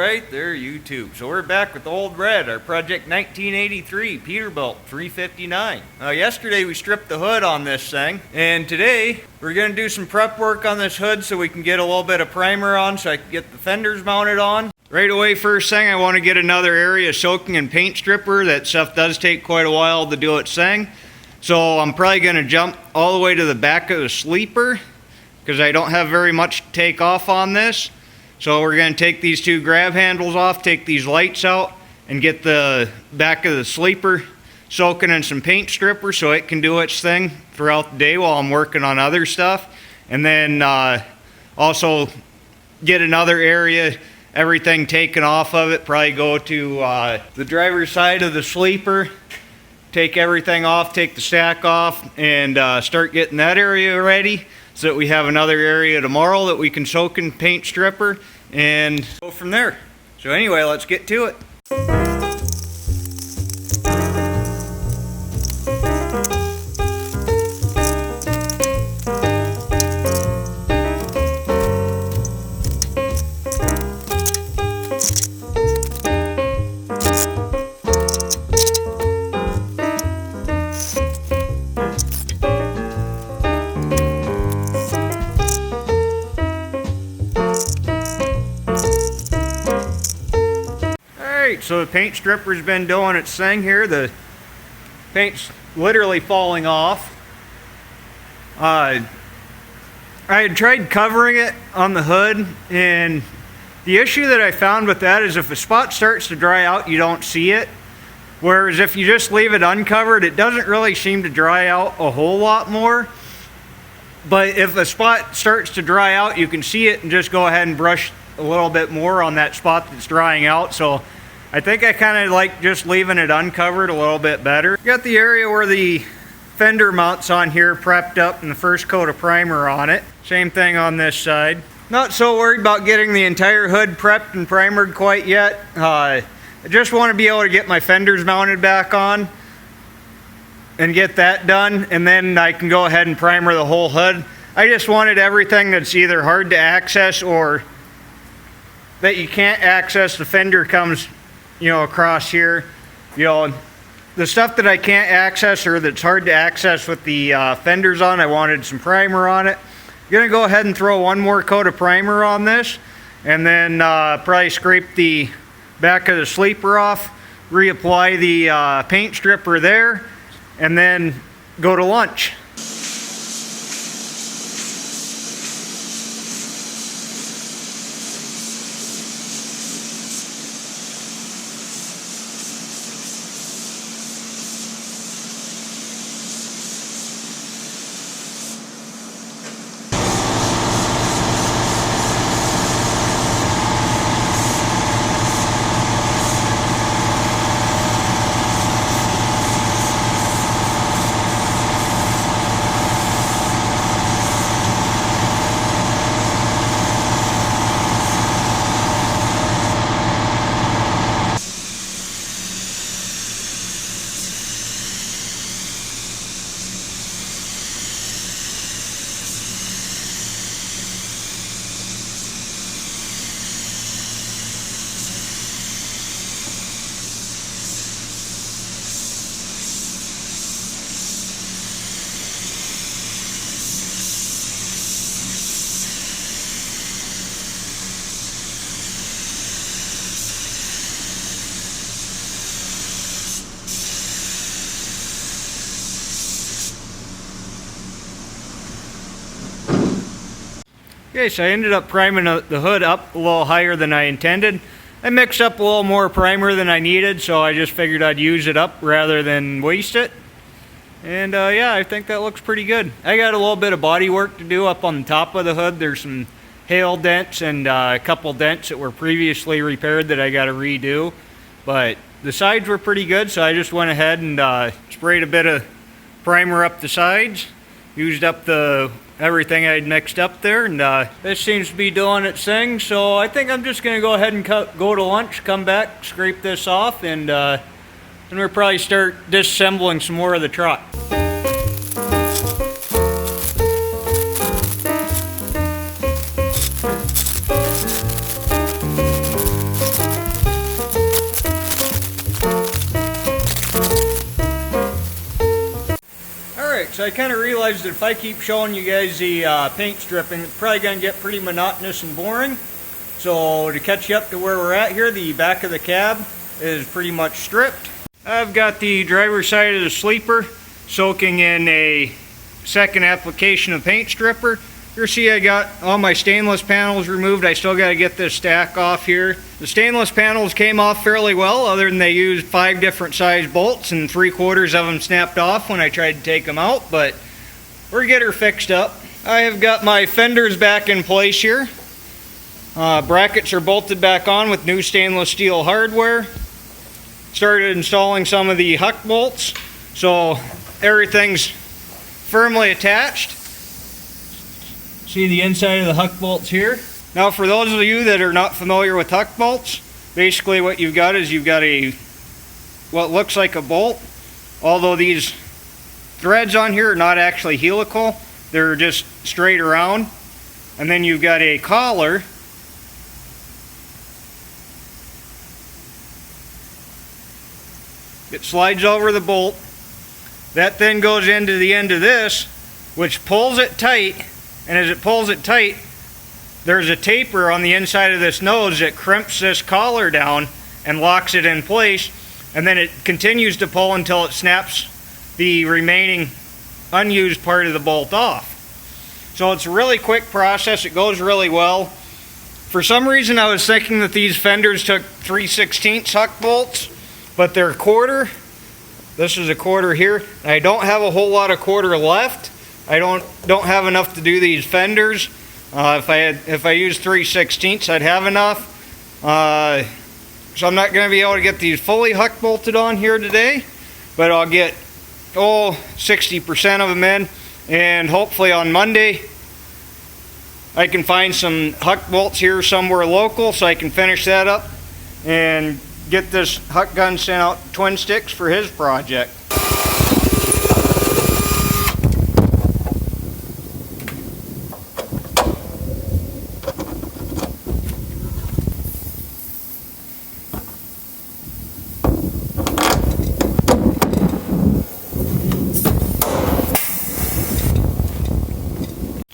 Alright there, YouTube. So we're back with Old Red, our Project 1983 Peterbilt 359. Yesterday we stripped the hood on this thing, and today we're going to do some prep work on this hood so we can get a little bit of primer on so I can get the fenders mounted on. Right away, first thing, I want to get another area soaking in paint stripper. That stuff does take quite a while to do its thing. So I'm probably going to jump all the way to the back of the sleeper because I don't have very much to take off on this. So we're going to take these two grab handles off, take these lights out, and get the back of the sleeper soaking in some paint stripper so it can do its thing throughout the day while I'm working on other stuff. And then also get another area, everything taken off of it, probably go to the driver's side of the sleeper, take everything off, take the stack off, and start getting that area ready so that we have another area tomorrow that we can soak in paint stripper and go from there. So anyway, let's get to it. So the paint stripper's been doing its thing here. The paint's literally falling off. I had tried covering it on the hood, and the issue that I found with that is if a spot starts to dry out, you don't see it. Whereas if you just leave it uncovered, it doesn't really seem to dry out a whole lot more. But if a spot starts to dry out, you can see it and just go ahead and brush a little bit more on that spot that's drying out. So I think I kind of like just leaving it uncovered a little bit better. Got the area where the fender mounts on here prepped up and the first coat of primer on it. Same thing on this side. Not so worried about getting the entire hood prepped and primered quite yet. I just want to be able to get my fenders mounted back on and get that done, and then I can go ahead and primer the whole hood. I just wanted everything that's either hard to access or that you can't access. The fender comes, you know, across here. You know, the stuff that I can't access or that's hard to access with the fenders on, I wanted some primer on it. I'm gonna go ahead and throw one more coat of primer on this, and then probably scrape the back of the sleeper off, reapply the paint stripper there, and then go to lunch. Okay, so I ended up priming the hood up a little higher than I intended. I mixed up a little more primer than I needed, so I just figured I'd use it up rather than waste it. And yeah, I think that looks pretty good. I got a little bit of body work to do up on the top of the hood. There's some hail dents and a couple dents that were previously repaired that I got to redo. But the sides were pretty good, so I just went ahead and sprayed a bit of primer up the sides. Used up the everything I'd mixed up there, and this seems to be doing its thing. So I think I'm just going to go ahead and go to lunch, come back, scrape this off, and then we'll probably start disassembling some more of the truck. So I kind of realized that if I keep showing you guys the paint stripping, it's probably going to get pretty monotonous and boring. So to catch you up to where we're at here, the back of the cab is pretty much stripped. I've got the driver's side of the sleeper soaking in a second application of paint stripper. Here, see, I got all my stainless panels removed. I still got to get this stack off here. The stainless panels came off fairly well, other than they used 5 different size bolts and 3/4 of them snapped off when I tried to take them out, but we're getting her fixed up. I have got my fenders back in place here. Brackets are bolted back on with new stainless steel hardware. Started installing some of the huck bolts, so everything's firmly attached. See the inside of the huck bolts here. Now, for those of you that are not familiar with huck bolts, basically what you've got is you've got what looks like a bolt, although these threads on here are not actually helical, they're just straight around. And then you've got a collar that slides over the bolt. That then goes into the end of this, which pulls it tight. And as it pulls it tight, there's a taper on the inside of this nose that crimps this collar down and locks it in place. And then it continues to pull until it snaps the remaining unused part of the bolt off. So it's a really quick process. It goes really well. For some reason, I was thinking that these fenders took 3/16 huck bolts, but they're 1/4. This is a 1/4 here. I don't have a whole lot of 1/4 left. I don't have enough to do these fenders. If I used 3/16, I'd have enough. So I'm not going to be able to get these fully huck bolted on here today, but I'll get 60% of them in, and hopefully on Monday I can find some huck bolts here somewhere local so I can finish that up and get this huck gun sent out to Twin Sticks for his project.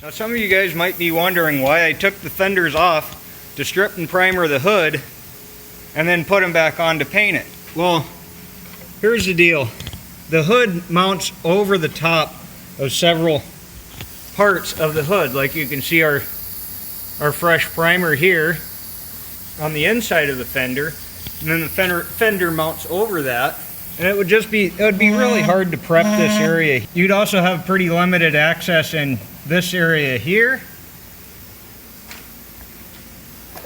Now, some of you guys might be wondering why I took the fenders off to strip and primer the hood and then put them back on to paint it. Well, here's the deal. The hood mounts over the top of several parts of the hood. Like you can see our fresh primer here on the inside of the fender, and then the fender mounts over that. And it would be really hard to prep this area. You'd also have pretty limited access in this area here.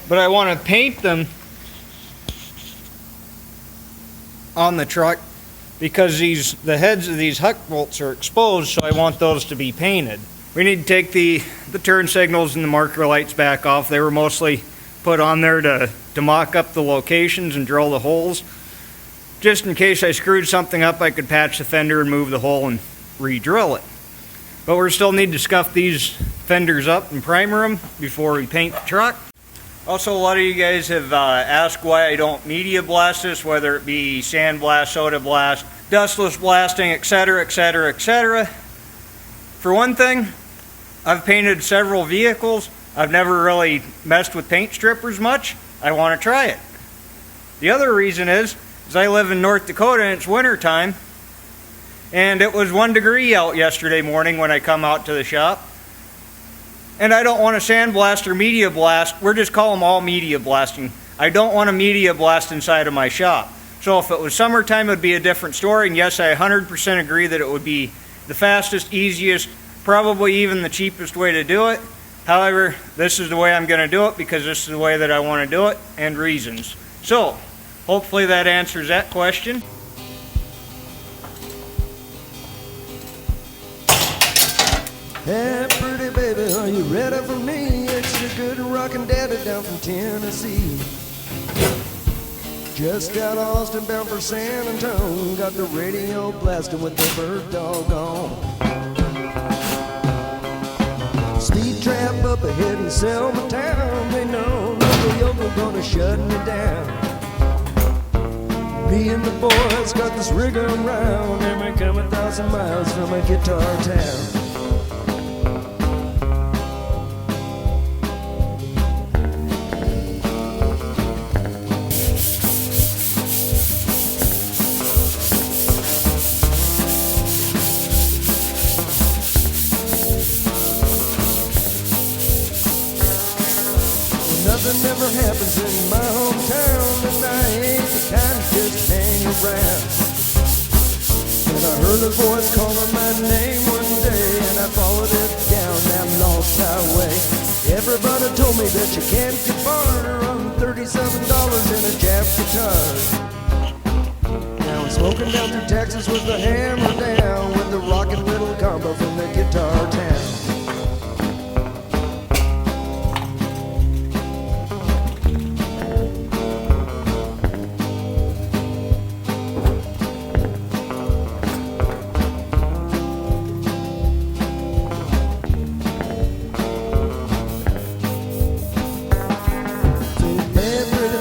But I want to paint them on the truck because the heads of these huck bolts are exposed, so I want those to be painted. We need to take the turn signals and the marker lights back off. They were mostly put on there to mock up the locations and drill the holes. Just in case I screwed something up, I could patch the fender and move the hole and re-drill it. But we still need to scuff these fenders up and primer them before we paint the truck. Also, a lot of you guys have asked why I don't media blast this, whether it be sand blast, soda blast, dustless blasting, etc., etc., etc. For one thing, I've painted several vehicles. I've never really messed with paint strippers much. I want to try it. The other reason is I live in North Dakota and it's winter time, and it was 1 degree out yesterday morning when I come out to the shop. And I don't want to sandblast or media blast. We're just calling them all media blasting. I don't want a media blast inside of my shop. So if it was summertime, it would be a different story. And yes, I 100% agree that it would be the fastest, easiest, probably even the cheapest way to do it. However, this is the way I'm going to do it because this is the way that I want to do it and reasons. So, hopefully that answers that question. Hey, pretty baby, are you ready for me? It's your good rockin' daddy down from Tennessee. Just got Austin bound for San Antonio. Got the radio blasting with the bird dog on. Speed trap up ahead in Selma town. They know Uncle Yoko gonna shut me down. Me and the boys got this rig around, and we come 1,000 miles from a guitar town. Nothing ever happens in my hometown, and I ain't the kind to just hang around. And I heard a voice calling my name one day, and I followed it down that lost highway. Everybody told me that you can't get far on $37 in a Jap guitar. Now I'm smoking down through Texas with the hammer down, with the rockin' little combo from the guitar town.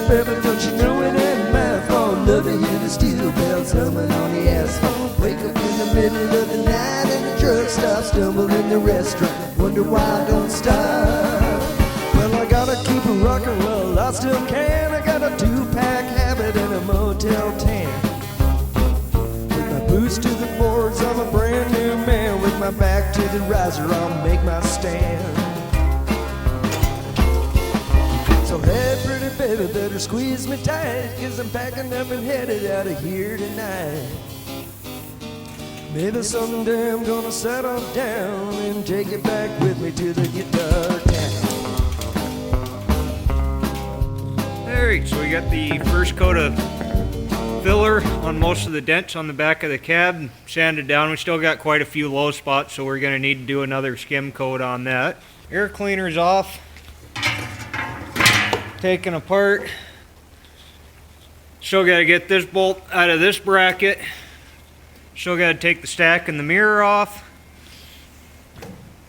Baby, don't you know it ain't my fault? Love to hear the steel bells humming on the asphalt. Wake up in the middle of the night and the truck stops, stumble in the restaurant, wonder why I don't stop. Well, I gotta keep it rockin', well, I still can. I got a 2-pack habit and a Motel 10. With my boots to the boards, I'm a brand new man. With my back to the riser, I'll make my stand. So hey, pretty baby, better squeeze me tight, 'cause I'm packing up and headed out of here tonight. Maybe someday I'm gonna settle down and take it back with me to the guitar town. Alright, so we got the first coat of filler on most of the dents on the back of the cab sanded down. We still got quite a few low spots, so we're going to need to do another skim coat on that. Air cleaner's off. Taken apart. Still got to get this bolt out of this bracket. Still got to take the stack and the mirror off.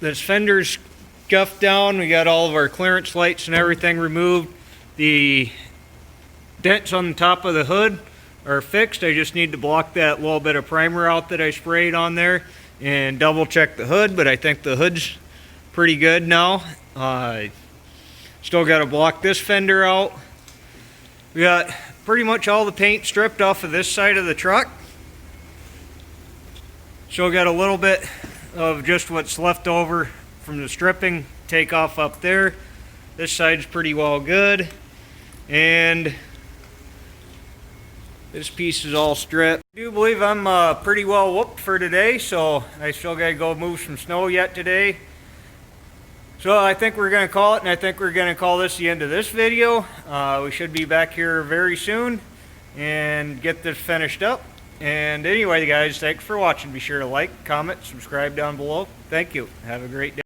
This fender's scuffed down. We got all of our clearance lights and everything removed. The dents on the top of the hood are fixed. I just need to block that little bit of primer out that I sprayed on there and double check the hood, but I think the hood's pretty good now. Still got to block this fender out. We got pretty much all the paint stripped off of this side of the truck. Still got a little bit of just what's left over from the stripping take off up there. This side's pretty well good, and this piece is all stripped. I do believe I'm pretty well whooped for today, so I still got to go move some snow yet today. So I think we're going to call it, and I think we're going to call this the end of this video. We should be back here very soon and get this finished up. And anyway, guys, thanks for watching. Be sure to like, comment, subscribe down below. Thank you. Have a great day.